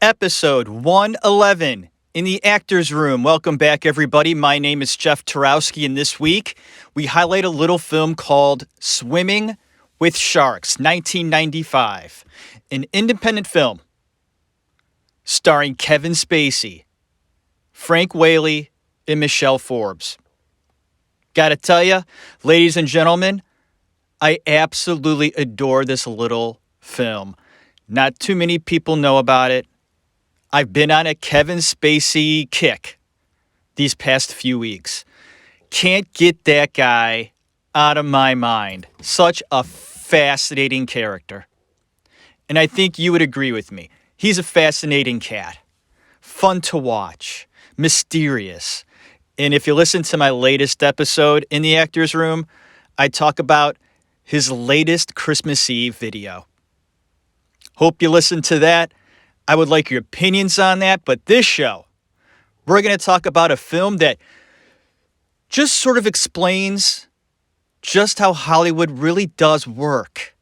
Episode 111 in the Actors Room. Welcome back, everybody. My name is Jeff Tarowski, and this week we highlight a little film called Swimming with Sharks, 1995, an independent film starring Kevin Spacey, Frank Whaley, and Michelle Forbes. Gotta tell you, ladies and gentlemen, I absolutely adore this little film. Not too many people know about it. I've been on a Kevin Spacey kick these past few weeks. Can't get that guy out of my mind. Such a fascinating character. And I think you would agree with me. He's a fascinating cat. Fun to watch. Mysterious. And if you listen to my latest episode in the Actors Room, I talk about his latest Christmas Eve video. Hope you listen to that. I would like your opinions on that, but this show, we're going to talk about a film that just sort of explains just how Hollywood really does work.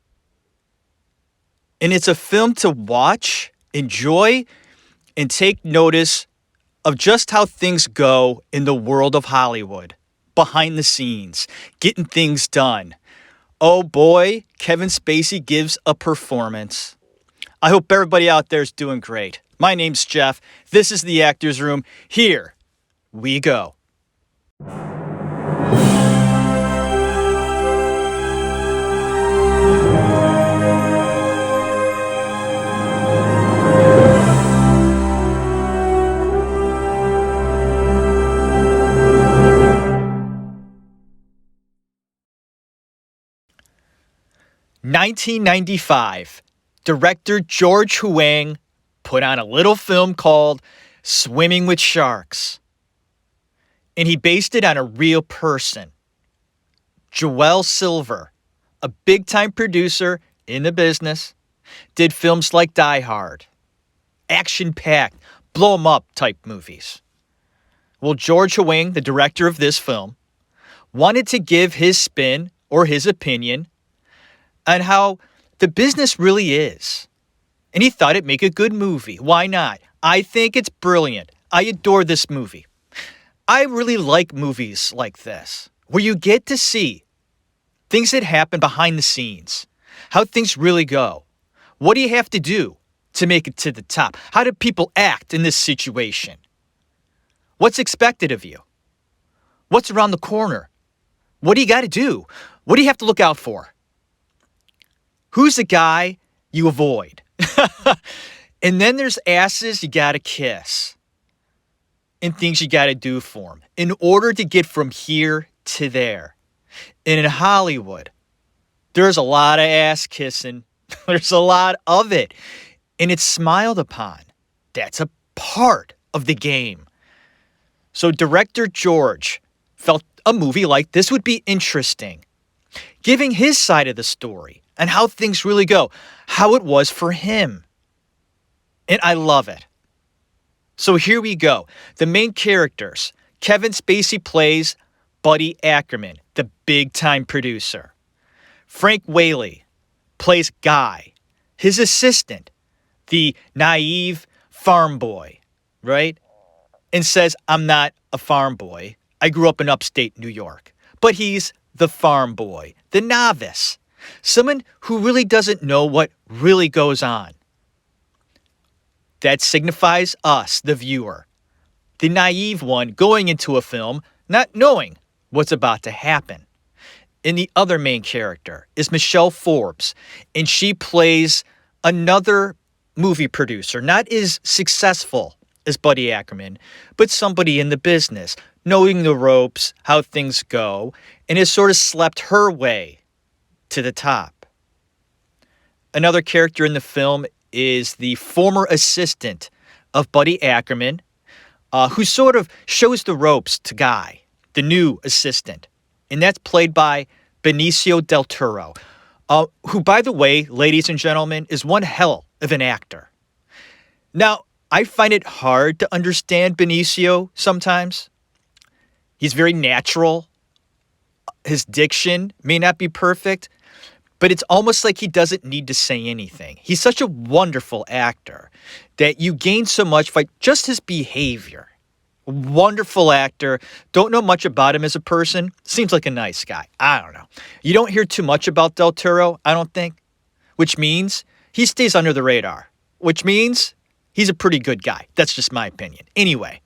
And it's a film to watch, enjoy, and take notice of just how things go in the world of Hollywood, behind the scenes, getting things done. Oh boy, Kevin Spacey gives a performance. I hope everybody out there is doing great. My name's Jeff. This is the Actors Room. Here we go. (1995). Director George Huang put on a little film called Swimming with Sharks. And he based it on a real person. Joel Silver, a big-time producer in the business, did films like Die Hard, action-packed, blow-em-up type movies. Well, George Huang, the director of this film, wanted to give his spin or his opinion on how the business really is. And he thought it'd make a good movie. Why not? I think it's brilliant. I adore this movie. I really like movies like this, where you get to see things that happen behind the scenes, how things really go. What do you have to do to make it to the top? How do people act in this situation? What's expected of you? What's around the corner? What do you got to do? What do you have to look out for? Who's the guy you avoid? And then there's asses you gotta kiss. And things you gotta do for them in order to get from here to there. And in Hollywood, there's a lot of ass kissing. There's a lot of it. And it's smiled upon. That's a part of the game. So director George felt a movie like this would be interesting, giving his side of the story and how things really go, how it was for him. And I love it. So here we go. The main characters. Kevin Spacey plays Buddy Ackerman, the big-time producer. Frank Whaley plays Guy, his assistant, the naive farm boy, right? And says, I'm not a farm boy. I grew up in upstate New York. But he's the farm boy, the novice. Someone who really doesn't know what really goes on. That signifies us, the viewer. The naive one going into a film not knowing what's about to happen. And the other main character is Michelle Forbes, and she plays another movie producer, not as successful as Buddy Ackerman, but somebody in the business, knowing the ropes, how things go, and has sort of slept her way to the top. Another character in the film is the former assistant of Buddy Ackerman, who sort of shows the ropes to Guy, the new assistant. And that's played by Benicio del Toro, who, by the way, ladies and gentlemen, is one hell of an actor. Now, I find it hard to understand Benicio sometimes. He's very natural. His diction may not be perfect, but it's almost like he doesn't need to say anything. He's such a wonderful actor that you gain so much by just his behavior. Wonderful actor. Don't know much about him as a person. Seems like a nice guy. I don't know. You don't hear too much about Del Toro, I don't think, which means he stays under the radar, which means he's a pretty good guy. That's just my opinion. Anyway,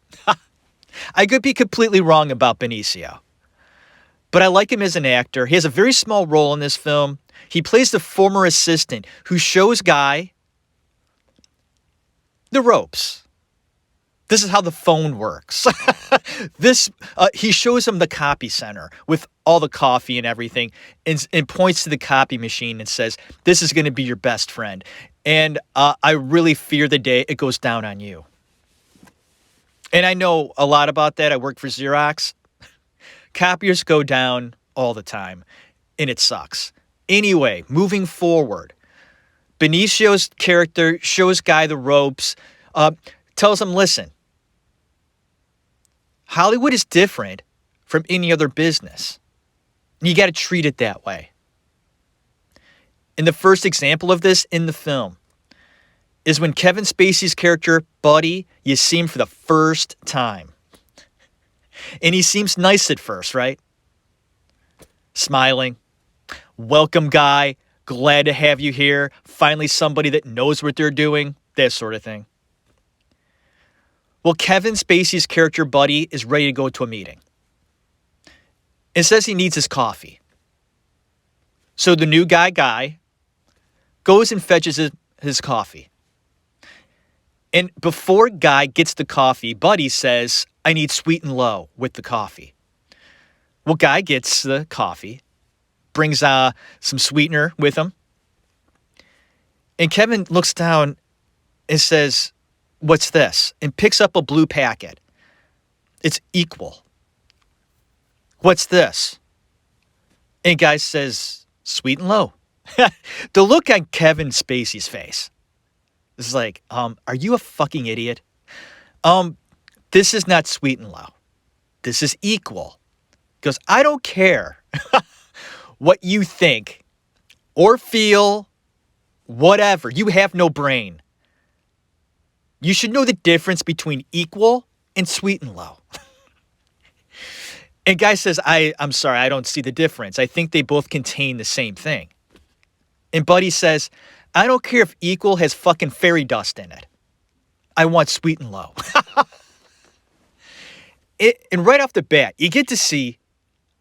I could be completely wrong about Benicio, but I like him as an actor. He has a very small role in this film. He plays the former assistant who shows Guy the ropes. This is how the phone works. He shows him the copy center with all the coffee and everything and points to the copy machine and says, this is going to be your best friend. And I really fear the day it goes down on you. And I know a lot about that. I work for Xerox. Copiers go down all the time, and it sucks. Anyway, moving forward, Benicio's character shows Guy the ropes, tells him, listen, Hollywood is different from any other business. You got to treat it that way. And the first example of this in the film is when Kevin Spacey's character, Buddy, you see him for the first time. And he seems nice at first, right? Smiling. Welcome, Guy. Glad to have you here. Finally, somebody that knows what they're doing. That sort of thing. Well, Kevin Spacey's character, Buddy, is ready to go to a meeting. It says he needs his coffee. So the new guy, goes and fetches his coffee. And before Guy gets the coffee, Buddy says, I need sweet and low with the coffee. Well, Guy gets the coffee, brings some sweetener with him. And Kevin looks down and says, what's this? And picks up a blue packet. It's Equal. What's this? And Guy says, sweet and low. The look on Kevin Spacey's face. This is like, are you a fucking idiot? This is not sweet and low. This is Equal. He goes, I don't care what you think or feel, whatever. You have no brain. You should know the difference between Equal and sweet and low. And Guy says, I'm sorry, I don't see the difference. I think they both contain the same thing. And Buddy says, I don't care if Equal has fucking fairy dust in it. I want sweet and low. And right off the bat, you get to see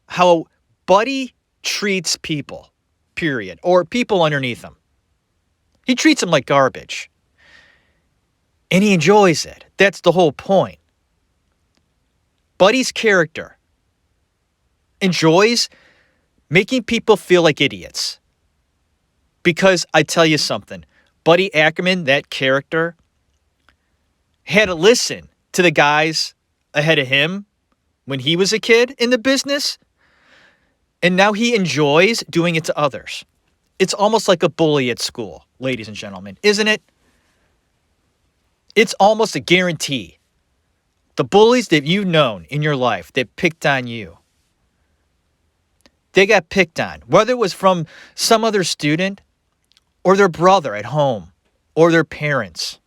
how Buddy treats people, period, or people underneath him. He treats them like garbage. And he enjoys it. That's the whole point. Buddy's character enjoys making people feel like idiots. Because I tell you something, Buddy Ackerman, that character, had to listen to the guys ahead of him when he was a kid in the business. And now he enjoys doing it to others. It's almost like a bully at school, ladies and gentlemen, isn't it? It's almost a guarantee. The bullies that you've known in your life that picked on you, they got picked on, whether it was from some other student or their brother at home or their parents.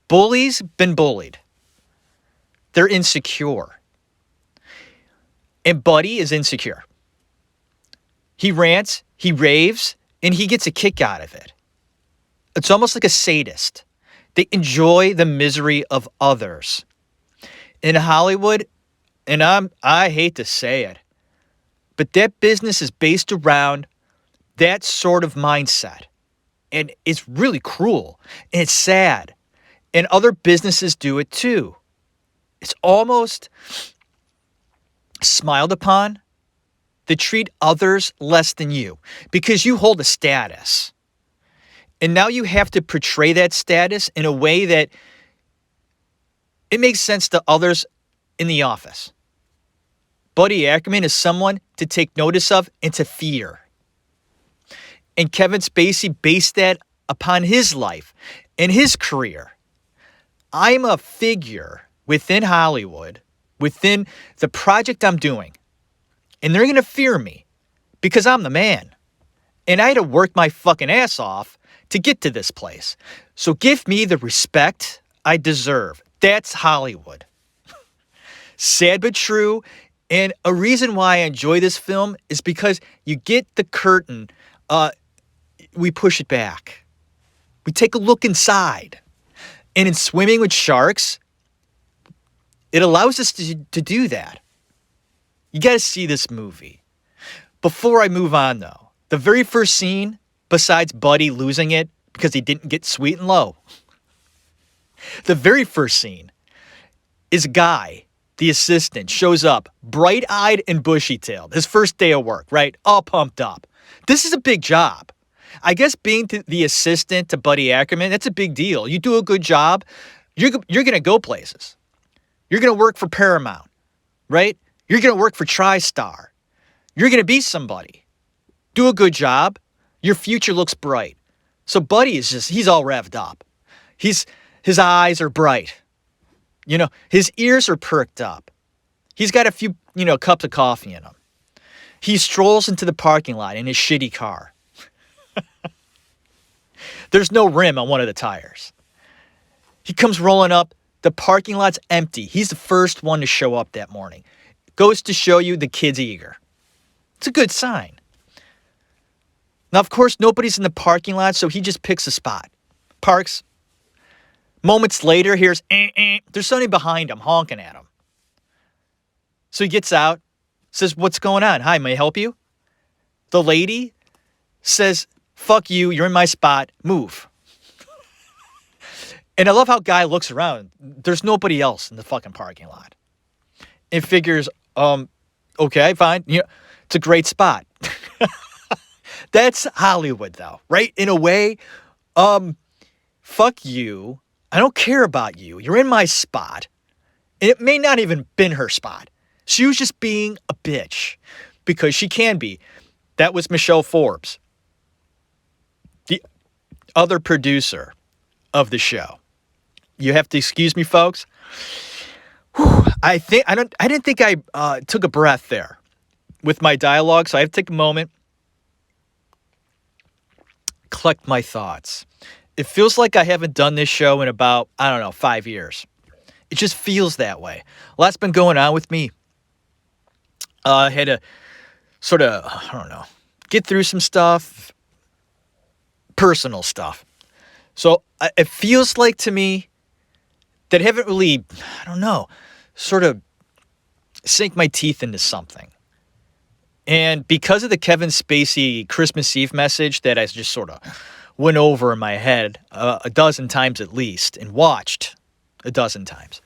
Bullies been bullied. They're insecure. And Buddy is insecure. He rants, he raves, and he gets a kick out of it. It's almost like a sadist. They enjoy the misery of others. In Hollywood, and I hate to say it, but that business is based around that sort of mindset. And it's really cruel. And it's sad. And other businesses do it too. It's almost smiled upon. They treat others less than you because you hold a status. And now you have to portray that status in a way that it makes sense to others in the office. Buddy Ackerman is someone to take notice of and to fear. And Kevin Spacey based that upon his life and his career. I'm a figure within Hollywood, within the project I'm doing. And they're going to fear me because I'm the man. And I had to work my fucking ass off to get to this place. So give me the respect I deserve. That's Hollywood. Sad but true. And a reason why I enjoy this film is because you get the curtain, we push it back. We take a look inside. And in Swimming with Sharks, it allows us to do that. You got to see this movie. Before I move on, though, the very first scene, besides Buddy losing it because he didn't get Sweet and Low, the very first scene is Guy, the assistant, shows up bright-eyed and bushy-tailed. His first day of work, right? All pumped up. This is a big job. I guess being the assistant to Buddy Ackerman, that's a big deal. You do a good job, you're going to go places. You're going to work for Paramount, right? You're going to work for TriStar. You're going to be somebody. Do a good job. Your future looks bright. So Buddy is he's all revved up. His eyes are bright. You know, his ears are perked up. He's got a few, cups of coffee in him. He strolls into the parking lot in his shitty car. There's no rim on one of the tires. He comes rolling up. The parking lot's empty. He's the first one to show up that morning. Goes to show you the kid's eager. It's a good sign. Now, of course, nobody's in the parking lot, so he just picks a spot. Parks. Moments later, here's, there's somebody behind him honking at him. So he gets out, says, what's going on? Hi, may I help you? The lady says, fuck you, you're in my spot, move. And I love how Guy looks around. There's nobody else in the fucking parking lot. And figures, okay, fine. It's a great spot. That's Hollywood, though, right? In a way, fuck you. I don't care about you. You're in my spot. And it may not even been her spot. She was just being a bitch because she can be. That was Michelle Forbes, the other producer of the show. You have to excuse me, folks. Whew, I didn't think I took a breath there with my dialogue, so I have to take a moment, collect my thoughts. It feels like I haven't done this show in about, 5 years. It just feels that way. A lot's been going on with me. I had to sort of, get through some stuff, personal stuff. So it feels like to me that I haven't really, sort of sink my teeth into something. And because of the Kevin Spacey Christmas Eve message that I just sort of went over in my head a dozen times at least and watched a dozen times,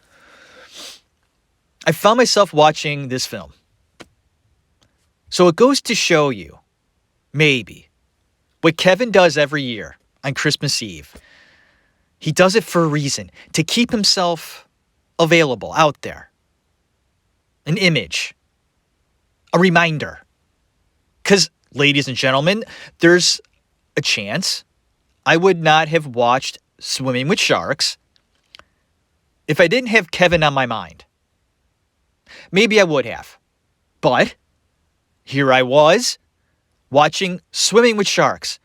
I found myself watching this film. So it goes to show you, maybe, what Kevin does every year on Christmas Eve. He does it for a reason, to keep himself available out there. An image. A reminder. Because, ladies and gentlemen, there's a chance I would not have watched Swimming with Sharks if I didn't have Kevin on my mind. Maybe I would have. But here I was watching Swimming with Sharks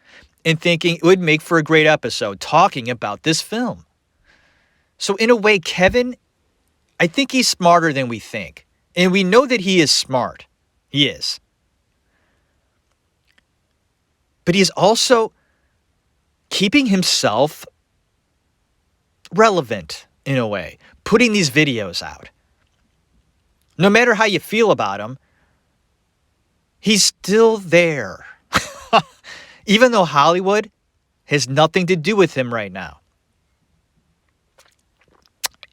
and thinking it would make for a great episode talking about this film. So in a way, Kevin, I think he's smarter than we think. And we know that he is smart. He is. But he's also keeping himself relevant in a way, putting these videos out. No matter how you feel about him, he's still there. Even though Hollywood has nothing to do with him right now.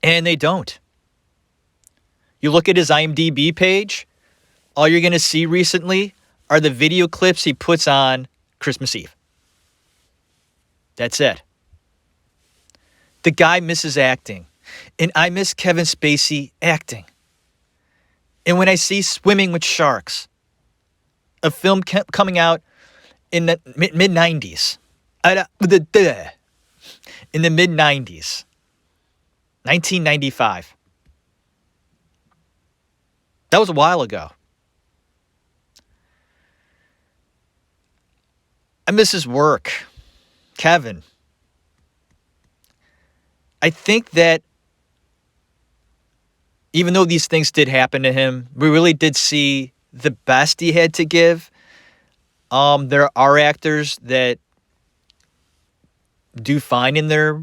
And they don't. You look at his IMDb page, all you're going to see recently are the video clips he puts on Christmas Eve. That's it. The guy misses acting. And I miss Kevin Spacey acting. And when I see Swimming with Sharks, a film coming out in the mid-90s, in the mid-90s, 1995. That was a while ago. I miss his work. Kevin. I think that even though these things did happen to him, we really did see the best he had to give. There are actors that do fine in their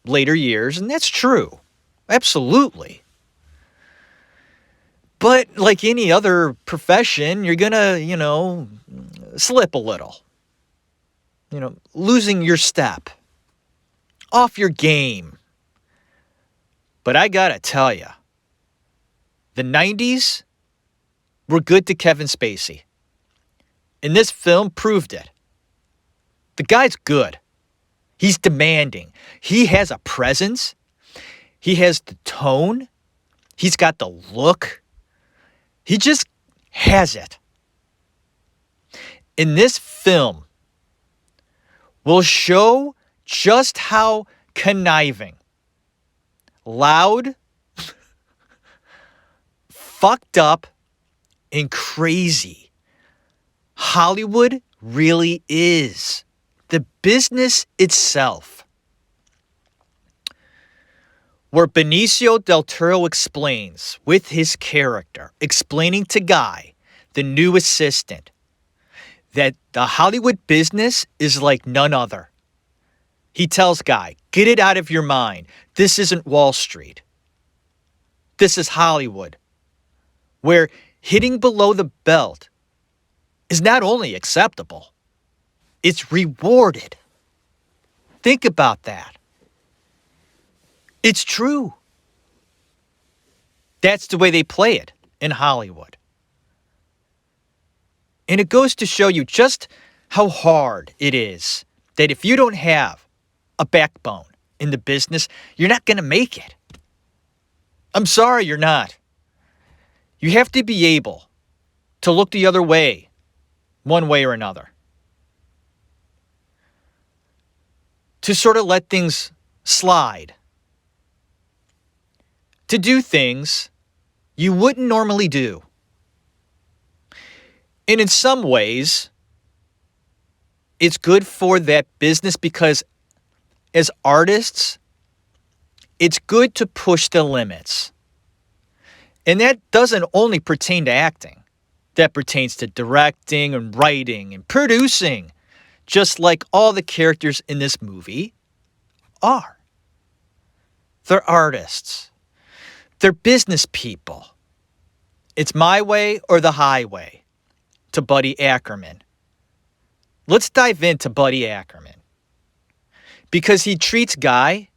later years, and that's true. Absolutely. But like any other profession, you're gonna, slip a little. Losing your step. Off your game. But I gotta tell you, the 90s were good to Kevin Spacey. And this film proved it. The guy's good. He's demanding. He has a presence. He has the tone. He's got the look. He just has it. In this film, we'll show just how conniving, loud, fucked up, and crazy Hollywood really is. The business itself. Where Benicio del Toro explains, with his character, explaining to Guy, the new assistant, that the Hollywood business is like none other. He tells Guy, get it out of your mind. This isn't Wall Street. This is Hollywood, where hitting below the belt is not only acceptable, it's rewarded. Think about that. It's true. That's the way they play it in Hollywood. And it goes to show you just how hard it is that if you don't have a backbone in the business, you're not going to make it. I'm sorry, you're not. You have to be able to look the other way, one way or another. To sort of let things slide. To do things you wouldn't normally do. And in some ways, it's good for that business because as artists, it's good to push the limits. And that doesn't only pertain to acting. That pertains to directing and writing and producing, just like all the characters in this movie are. They're artists. They're business people. It's my way or the highway to Buddy Ackerman. Let's dive into Buddy Ackerman. Because he treats Guy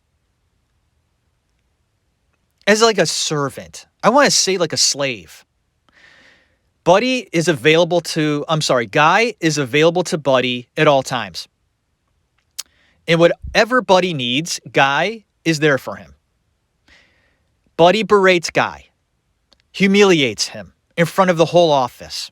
as like a servant. I want to say like a slave. Guy is available to Buddy at all times. And whatever Buddy needs, Guy is there for him. Buddy berates Guy, humiliates him in front of the whole office.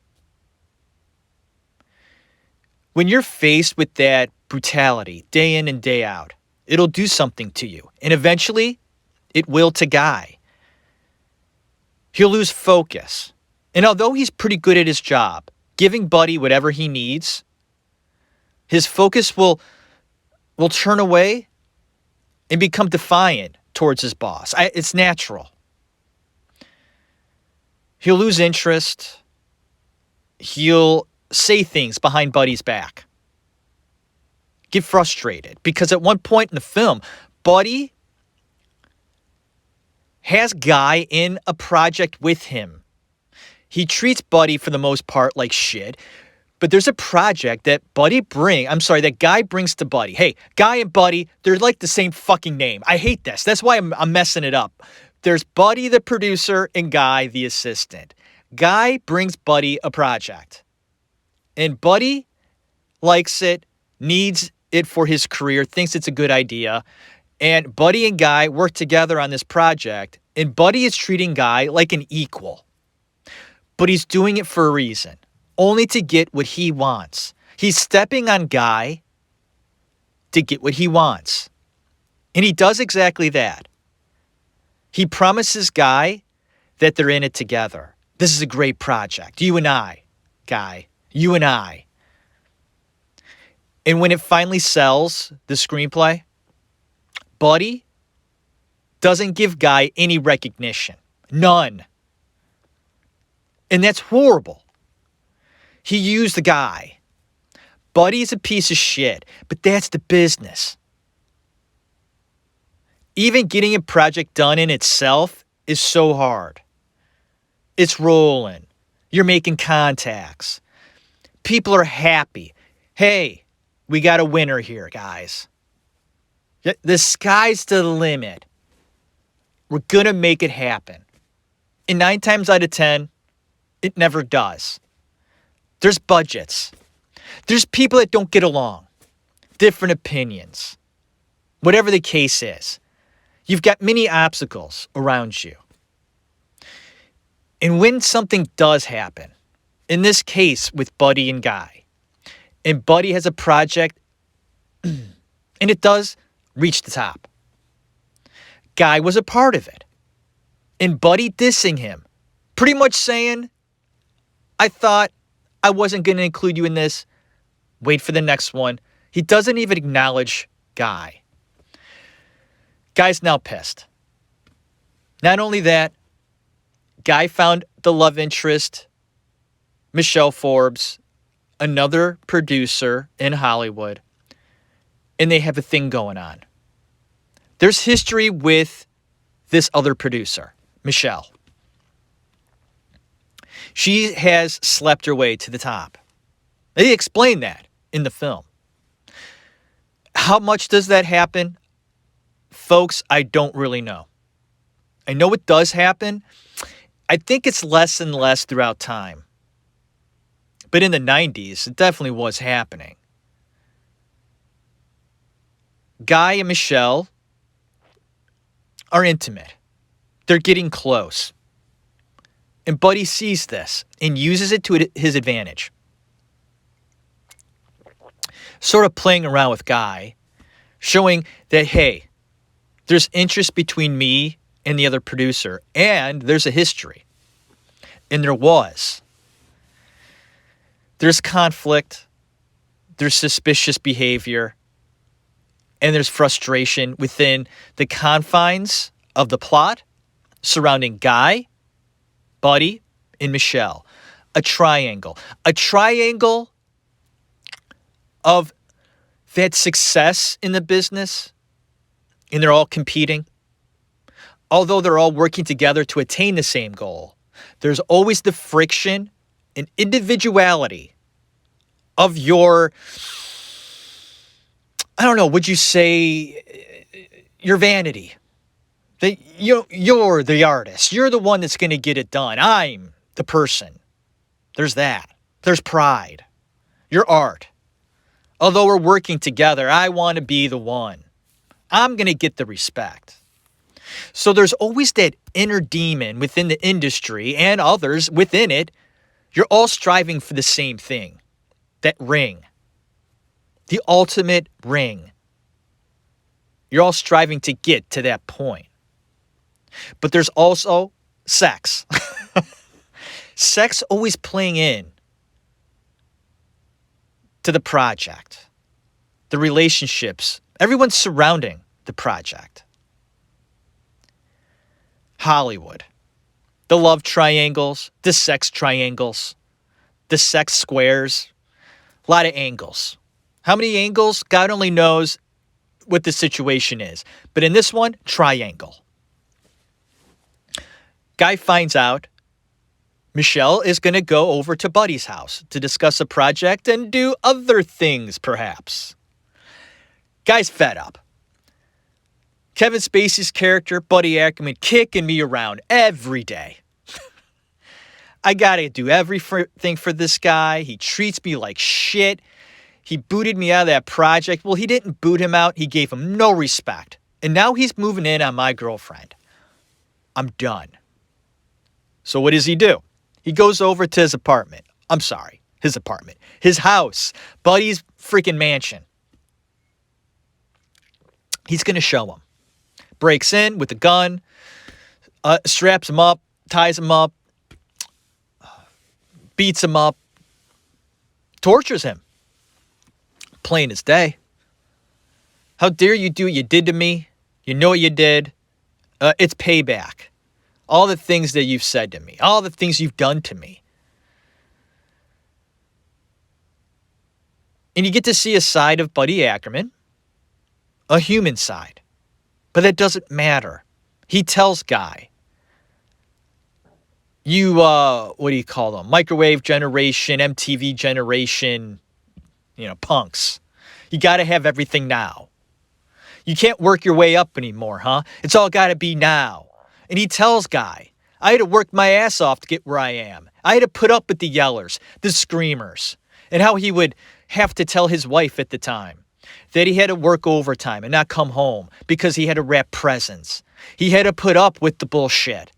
When you're faced with that brutality day in and day out, it'll do something to you. And eventually, it will to Guy. He'll lose focus. And although he's pretty good at his job, giving Buddy whatever he needs, his focus will turn away and become defiant towards his boss. It's natural. He'll lose interest. He'll say things behind Buddy's back. Get frustrated. Because at one point in the film, Buddy has Guy in a project with him. He treats Buddy for the most part like shit. But there's a project that that Guy brings to Buddy. Hey, Guy and Buddy, they're like the same fucking name. I hate this. That's why I'm messing it up. There's Buddy, the producer, and Guy, the assistant. Guy brings Buddy a project. And Buddy likes it, needs it for his career, thinks it's a good idea. And Buddy and Guy work together on this project. And Buddy is treating Guy like an equal. But he's doing it for a reason. Only to get what he wants. He's stepping on Guy to get what he wants. And he does exactly that. He promises Guy that they're in it together. This is a great project. You and I, Guy. You and I. And when it finally sells, the screenplay, Buddy doesn't give Guy any recognition. None. And that's horrible. He used the guy. Buddy's a piece of shit, but that's the business. Even getting a project done in itself is so hard. It's rolling. You're making contacts. People are happy. Hey, we got a winner here, guys. The sky's the limit. We're going to make it happen. And 9 times out of 10, it never does. There's budgets. There's people that don't get along. Different opinions. Whatever the case is. You've got many obstacles around you. And when something does happen, in this case with Buddy and Guy, and Buddy has a project, and it does reach the top. Guy was a part of it. And Buddy dissing him, pretty much saying, I thought I wasn't going to include you in this. Wait for the next one. He doesn't even acknowledge Guy. Guy's now pissed. Not only that, Guy found the love interest, Michelle Forbes, another producer in Hollywood, and they have a thing going on. There's history with this other producer, Michelle. She has slept her way to the top. They explain that in the film. How much does that happen? Folks, I don't really know. I know it does happen. I think it's less and less throughout time. But in the 90s, it definitely was happening. Guy and Michelle are intimate. They're getting close. And Buddy sees this and uses it to his advantage. Sort of playing around with Guy, showing that, hey, there's interest between me and the other producer, and there's a history. And there was. There's conflict, there's suspicious behavior, and there's frustration within the confines of the plot surrounding Guy, Buddy, and Michelle. A triangle. A triangle of that success in the business, and they're all competing. Although they're all working together to attain the same goal, there's always the friction and individuality of your, I don't know, would you say your vanity? That you're the artist. You're the one that's going to get it done. I'm the person. There's that. There's pride. Your art. Although we're working together, I want to be the one. I'm going to get the respect. So there's always that inner demon within the industry and others within it. You're all striving for the same thing. That ring. The ultimate ring. You're all striving to get to that point. But there's also sex. Sex always playing in to the project. The relationships. Everyone's surrounding the project. Hollywood. The love triangles, the sex triangles, the sex squares, a lot of angles. How many angles? God only knows what the situation is. But in this one, triangle. Guy finds out Michelle is going to go over to Buddy's house to discuss a project and do other things, perhaps. Guy's fed up. Kevin Spacey's character, Buddy Ackerman, kicking me around every day. I gotta do everything for this guy. He treats me like shit. He booted me out of that project. Well, he didn't boot him out. He gave him no respect. And now he's moving in on my girlfriend. I'm done. So what does he do? He goes over to his apartment. I'm sorry, his apartment. His house. Buddy's freaking mansion. He's gonna show him. Breaks in with a gun, straps him up, ties him up, beats him up, tortures him, plain as day. How dare you do what you did to me? You know what you did. It's payback. All the things that you've said to me. All the things you've done to me. And you get to see a side of Buddy Ackerman. A human side. But that doesn't matter. He tells Guy, you, what do you call them? Microwave generation, MTV generation, punks. You got to have everything now. You can't work your way up anymore, huh? It's all got to be now. And he tells Guy, I had to work my ass off to get where I am. I had to put up with the yellers, the screamers, and how he would have to tell his wife at the time that he had to work overtime and not come home because he had to wrap presents. He had to put up with the bullshit.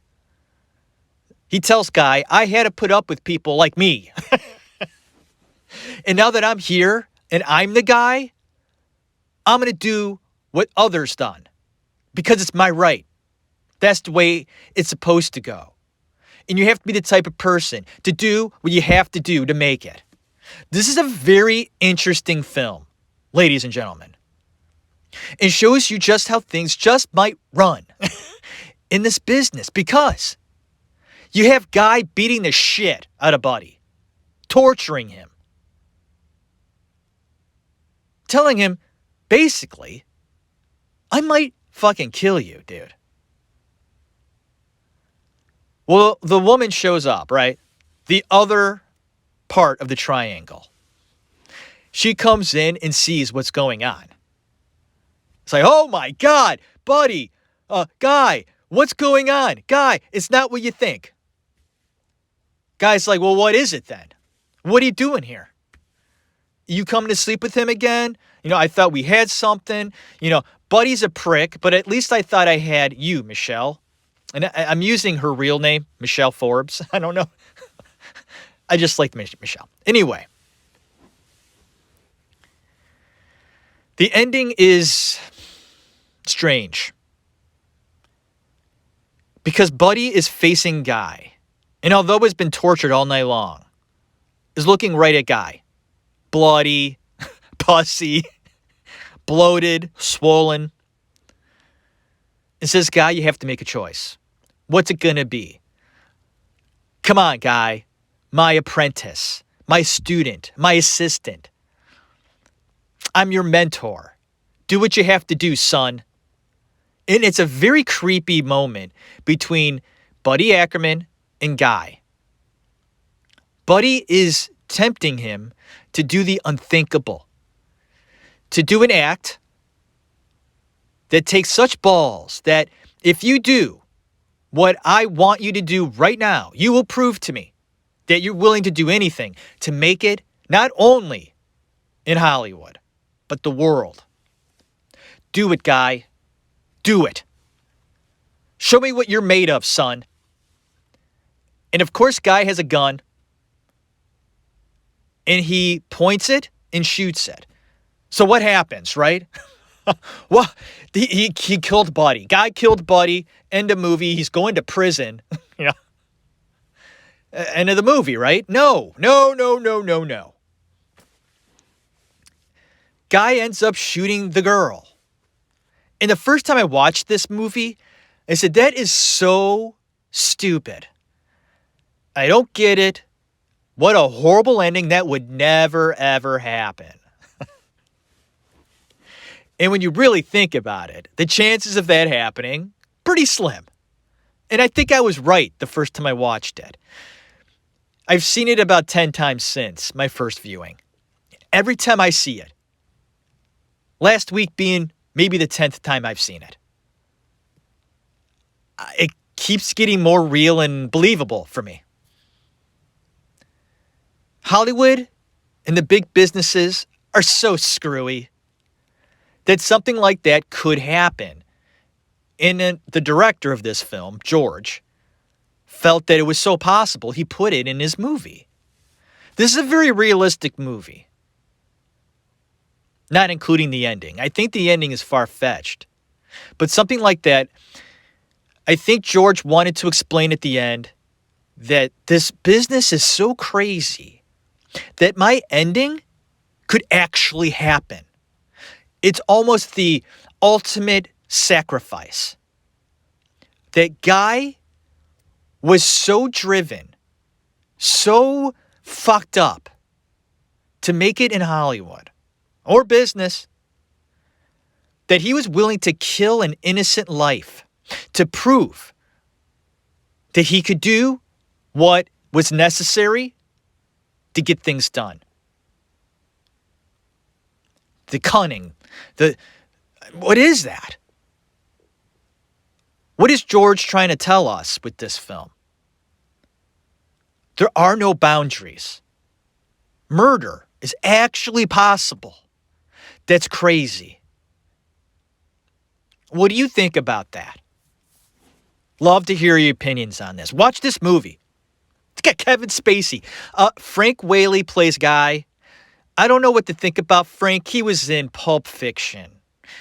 He tells Guy, I had to put up with people like me. And now that I'm here and I'm the guy, I'm going to do what others done because it's my right. That's the way it's supposed to go. And you have to be the type of person to do what you have to do to make it. This is a very interesting film, ladies and gentlemen. It shows you just how things just might run in this business because you have Guy beating the shit out of Buddy, torturing him, telling him, basically, I might fucking kill you, dude. Well, the woman shows up, right? The other part of the triangle. She comes in and sees what's going on. It's like, oh my God, Buddy, Guy, what's going on? Guy, it's not what you think. Guy's like, well, what is it then? What are you doing here? You coming to sleep with him again? I thought we had something. Buddy's a prick, but at least I thought I had you, Michelle. And I'm using her real name, Michelle Forbes. I don't know. I just like Michelle. Anyway. The ending is strange. Because Buddy is facing Guy. And although he's been tortured all night long, is looking right at Guy. Bloody, pussy, bloated, swollen. It says, Guy, you have to make a choice. What's it going to be? Come on, Guy. My apprentice, my student, my assistant. I'm your mentor. Do what you have to do, son. And it's a very creepy moment between Buddy Ackerman and Guy. Buddy is tempting him to do the unthinkable. To do an act that takes such balls that if you do what I want you to do right now, you will prove to me that you're willing to do anything to make it not only in Hollywood, but the world. Do it, Guy. Do it. Show me what you're made of, son. And of course, Guy has a gun. And he points it and shoots it. So what happens, right? Well, he killed Buddy. Guy killed Buddy. End of movie. He's going to prison. End of the movie, right? No. Guy ends up shooting the girl. And the first time I watched this movie, I said, that is so stupid. I don't get it. What a horrible ending. That would never, ever happen. And when you really think about it, the chances of that happening, pretty slim. And I think I was right the first time I watched it. I've seen it about 10 times since my first viewing. Every time I see it. Last week being maybe the 10th time I've seen it. It keeps getting more real and believable for me. Hollywood and the big businesses are so screwy that something like that could happen. And the director of this film, George, felt that it was so possible he put it in his movie. This is a very realistic movie. Not including the ending. I think the ending is far-fetched. But something like that, I think George wanted to explain at the end that this business is so crazy that my ending could actually happen. It's almost the ultimate sacrifice. That guy was so driven, so fucked up to make it in Hollywood or business that he was willing to kill an innocent life to prove that he could do what was necessary to get things done. The cunning, what is that? What is George trying to tell us with this film? There are no boundaries. Murder is actually possible. That's crazy. What do you think about that? Love to hear your opinions on this. Watch this movie. It's got Kevin Spacey. Frank Whaley plays Guy. I don't know what to think about Frank. He was in Pulp Fiction.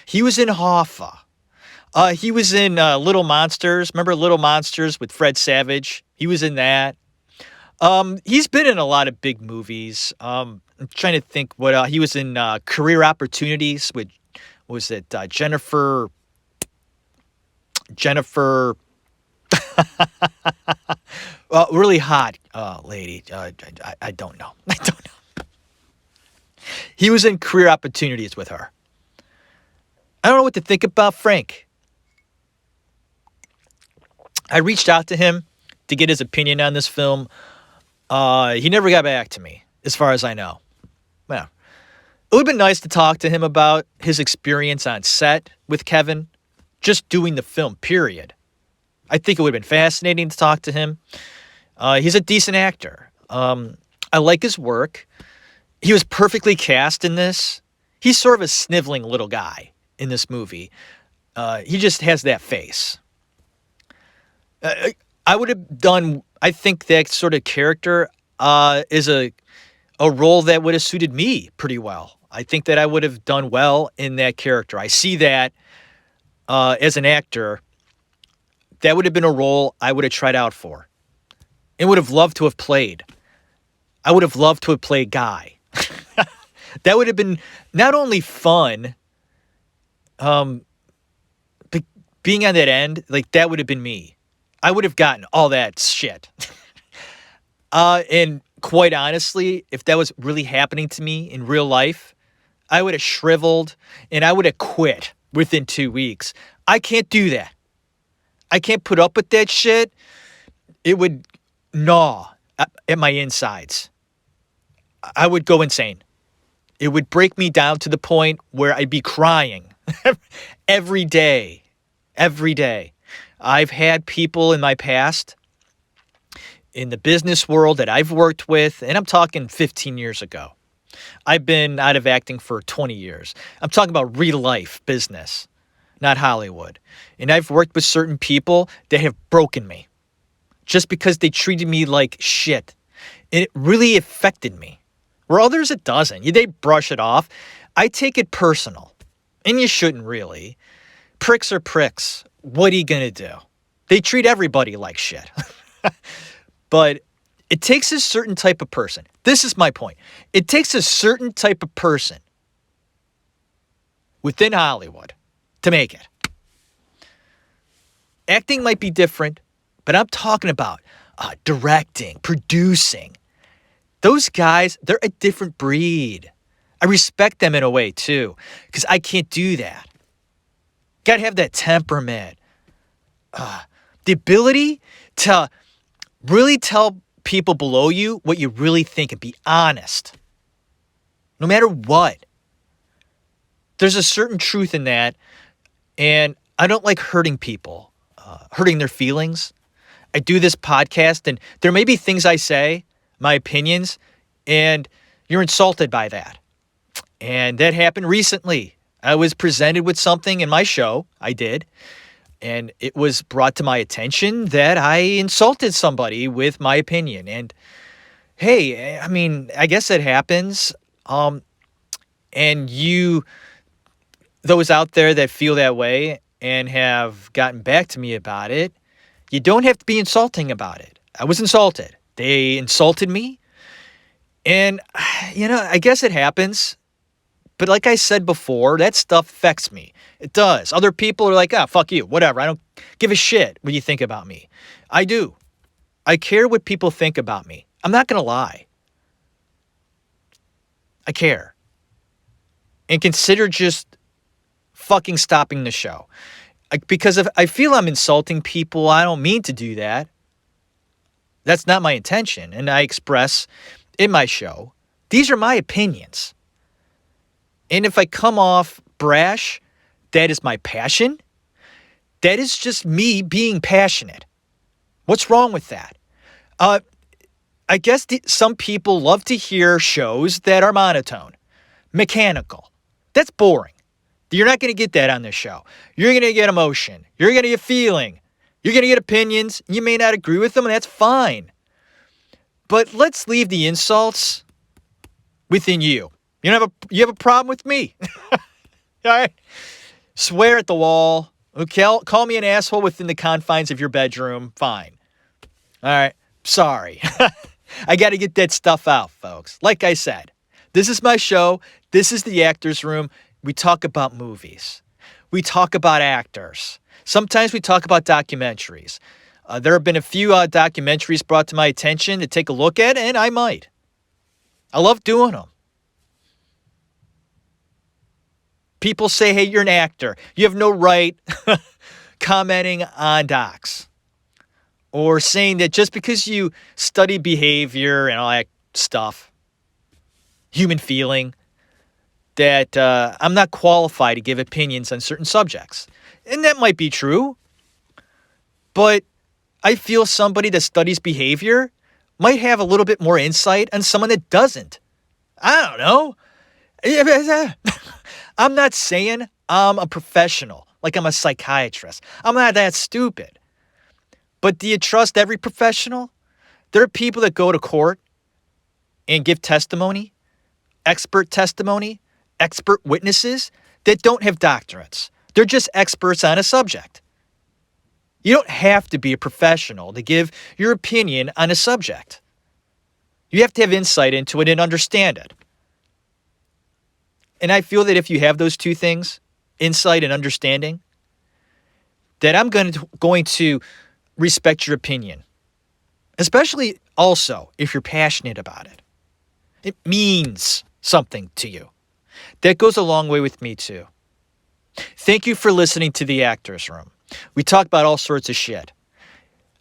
He was in Hoffa. He was in Little Monsters. Remember Little Monsters with Fred Savage? He was in that. He's been in a lot of big movies. I'm trying to think what he was in Career Opportunities with, what was it, Jennifer, really hot lady. I don't know. I don't know. He was in Career Opportunities with her. I don't know what to think about Frank. I reached out to him to get his opinion on this film. He never got back to me, as far as I know. Well, it would have been nice to talk to him about his experience on set with Kevin, just doing the film, period. I think it would have been fascinating to talk to him. He's a decent actor. I like his work. He was perfectly cast in this. He's sort of a sniveling little guy in this movie. He just has that face. I would have done, I think that sort of character is a role that would have suited me pretty well. I think that I would have done well in that character. I see that as an actor, that would have been a role I would have tried out for and would have loved to have played. I would have loved to have played Guy. That would have been not only fun, but being on that end, like that would have been me. I would have gotten all that shit. And quite honestly, if that was really happening to me in real life, I would have shriveled and I would have quit within 2 weeks. I can't do that. I can't put up with that shit. It would gnaw at my insides. I would go insane. It would break me down to the point where I'd be crying every day. Every day. I've had people in my past in the business world that I've worked with, and I'm talking 15 years ago. I've been out of acting for 20 years. I'm talking about real life business, not Hollywood. And I've worked with certain people that have broken me just because they treated me like shit. And it really affected me. Where others, it doesn't. They brush it off. I take it personal. And you shouldn't really. Pricks are pricks. What are you going to do? They treat everybody like shit. But it takes a certain type of person. This is my point. It takes a certain type of person within Hollywood to make it. Acting might be different, but I'm talking about directing, producing. Those guys, they're a different breed. I respect them in a way, too, because I can't do that. Got to have that temperament. The ability to really tell people below you what you really think and be honest. No matter what. There's a certain truth in that, and I don't like hurting people, hurting their feelings. I do this podcast, and there may be things I say, my opinions, and you're insulted by that. And that happened recently. I was presented with something in my show. I did. And it was brought to my attention that I insulted somebody with my opinion. And hey, I mean, I guess it happens. And those out there that feel that way and have gotten back to me about it, you don't have to be insulting about it. I was insulted. They insulted me. And, I guess it happens. But like I said before, that stuff affects me. It does. Other people are like, fuck you, whatever. I don't give a shit what you think about me. I do. I care what people think about me. I'm not going to lie. I care. And consider just fucking stopping the show. Because if I feel I'm insulting people, I don't mean to do that. That's not my intention. And I express in my show, these are my opinions. And if I come off brash, that is my passion. That is just me being passionate. What's wrong with that? I guess some people love to hear shows that are monotone, mechanical. That's boring. You're not going to get that on this show. You're going to get emotion. You're going to get feeling. You're going to get opinions. You may not agree with them, and that's fine. But let's leave the insults within you. You have a problem with me. All right? Swear at the wall. Okay, call me an asshole within the confines of your bedroom. Fine. All right. Sorry. I got to get that stuff out, folks. Like I said, this is my show. This is the Actors Room. We talk about movies. We talk about actors. Sometimes we talk about documentaries. There have been a few documentaries brought to my attention to take a look at, and I might. I love doing them. People say, hey, you're an actor. You have no right commenting on docs. Or saying that just because you study behavior and all that stuff, human feeling, that I'm not qualified to give opinions on certain subjects. And that might be true. But I feel somebody that studies behavior might have a little bit more insight on someone that doesn't. I don't know. I'm not saying I'm a professional, like I'm a psychiatrist. I'm not that stupid. But do you trust every professional? There are people that go to court and give testimony, expert witnesses that don't have doctorates. They're just experts on a subject. You don't have to be a professional to give your opinion on a subject. You have to have insight into it and understand it. And I feel that if you have those two things, insight and understanding, that I'm going to respect your opinion. Especially also if you're passionate about it. It means something to you. That goes a long way with me too. Thank you for listening to The Actors Room. We talk about all sorts of shit.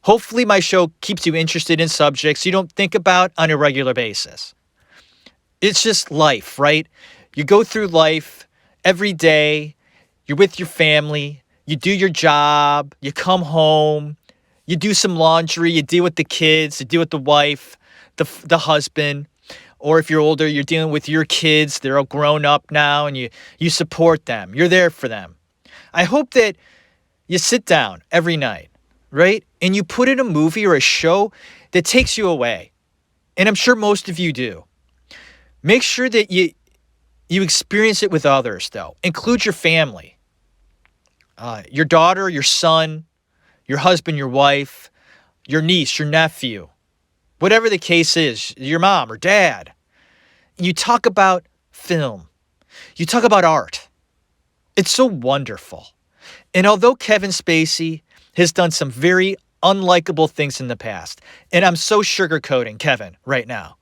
Hopefully my show keeps you interested in subjects you don't think about on a regular basis. It's just life, right? You go through life every day. You're with your family. You do your job. You come home. You do some laundry. You deal with the kids. You deal with the wife, the husband. Or if you're older, you're dealing with your kids. They're all grown up now, and you support them. You're there for them. I hope that you sit down every night, right? And you put in a movie or a show that takes you away. And I'm sure most of you do. Make sure that you experience it with others, though. Include your family. Your daughter, your son, your husband, your wife, your niece, your nephew. Whatever the case is, your mom or dad. You talk about film. You talk about art. It's so wonderful. And although Kevin Spacey has done some very unlikable things in the past, and I'm so sugarcoating Kevin right now,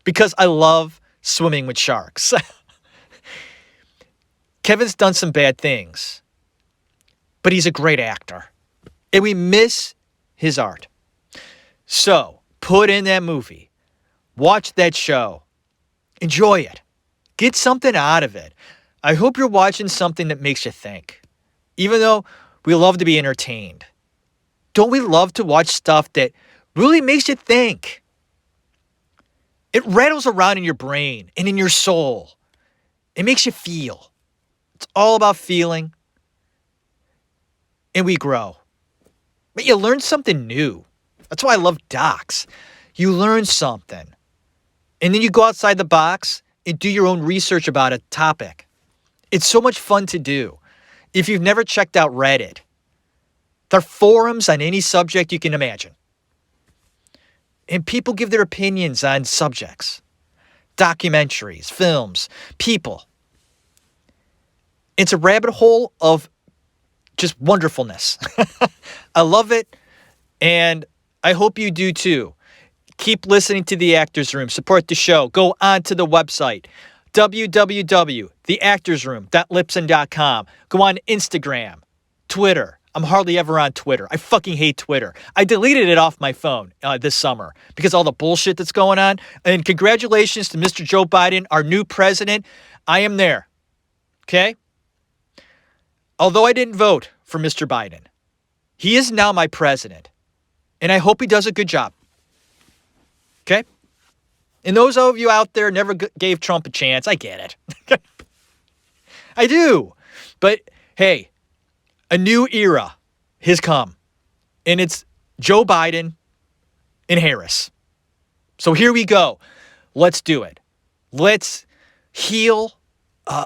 because I love swimming with sharks. Kevin's done some bad things, but he's a great actor. And we miss his art. So, put in that movie. Watch that show. Enjoy it. Get something out of it. I hope you're watching something that makes you think. Even though we love to be entertained. Don't we love to watch stuff that really makes you think? It rattles around in your brain and in your soul. It makes you feel. It's all about feeling. And we grow. But you learn something new. That's why I love docs. You learn something. And then you go outside the box and do your own research about a topic. It's so much fun to do. If you've never checked out Reddit, there are forums on any subject you can imagine. And people give their opinions on subjects, documentaries, films, people. It's a rabbit hole of just wonderfulness. I love it, and I hope you do too. Keep listening to The Actors Room. Support the show. Go on to the website, www.theactorsroom.libsyn.com. Go on Instagram, Twitter. I'm hardly ever on Twitter. I fucking hate Twitter. I deleted it off my phone this summer because all the bullshit that's going on. And congratulations to Mr. Joe Biden, our new president. I am there. Okay? Although I didn't vote for Mr. Biden, he is now my president. And I hope he does a good job. Okay? And those of you out there never gave Trump a chance. I get it. I do. But hey, a new era has come. And it's Joe Biden and Harris. So here we go. Let's do it. Let's heal.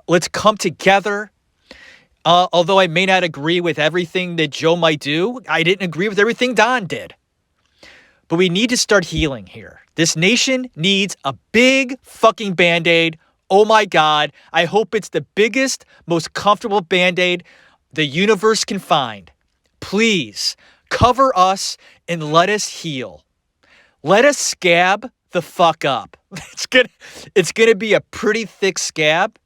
Let's come together. Although I may not agree with everything that Joe might do, I didn't agree with everything Don did. But we need to start healing here. This nation needs a big fucking Band-Aid. Oh my God. I hope it's the biggest, most comfortable Band-Aid the universe can find. Please cover us and let us heal. Let us scab the fuck up. It's gonna be a pretty thick scab,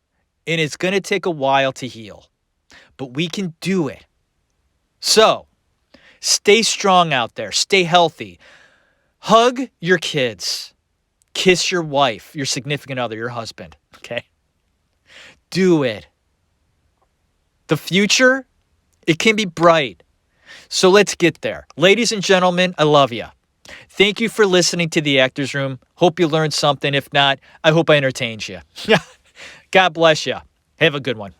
and it's gonna take a while to heal. But we can do it. So, stay strong out there. Stay healthy. Hug your kids. Kiss your wife, your significant other, your husband. Okay? Do it. The future, it can be bright. So let's get there. Ladies and gentlemen, I love you. Thank you for listening to The Actors Room. Hope you learned something. If not, I hope I entertained you. God bless you. Have a good one.